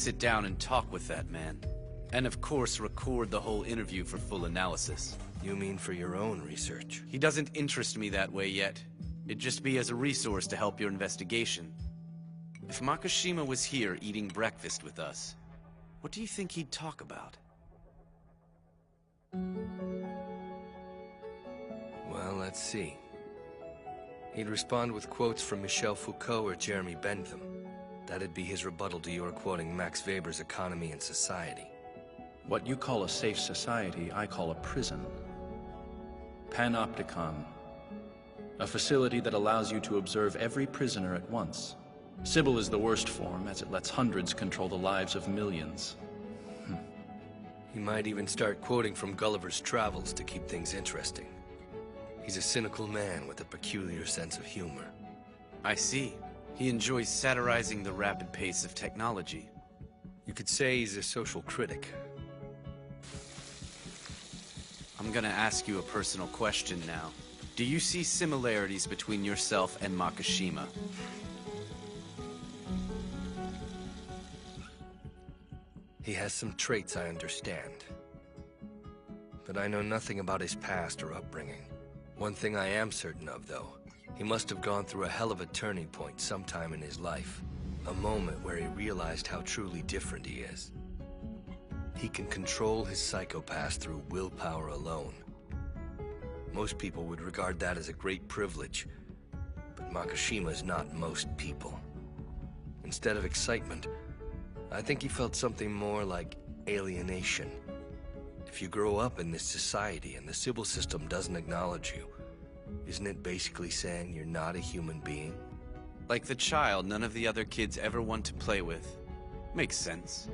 sit down and talk with that man. And of course, record the whole interview for full analysis. You mean for your own research? He doesn't interest me that way yet. It'd just be as a resource to help your investigation. If Makishima was here eating breakfast with us, what do you think he'd talk about? Well, let's see. He'd respond with quotes from Michel Foucault or Jeremy Bentham. That'd be his rebuttal to your quoting Max Weber's Economy and Society. What you call a safe society, I call a prison. Panopticon. A facility that allows you to observe every prisoner at once. Sybil is the worst form, as it lets hundreds control the lives of millions. He might even start quoting from Gulliver's Travels to keep things interesting. He's a cynical man with a peculiar sense of humor. I see. He enjoys satirizing the rapid pace of technology. You could say he's a social critic. I'm gonna ask you a personal question now. Do you see similarities between yourself and Makishima? He has some traits I understand. But I know nothing about his past or upbringing. One thing I am certain of, though, he must have gone through a hell of a turning point sometime in his life. A moment where he realized how truly different he is. He can control his psychopaths through willpower alone. Most people would regard that as a great privilege, but Makishima's not most people. Instead of excitement, I think he felt something more like alienation. If you grow up in this society and the civil system doesn't acknowledge you, isn't it basically saying you're not a human being? Like the child none of the other kids ever want to play with. Makes sense.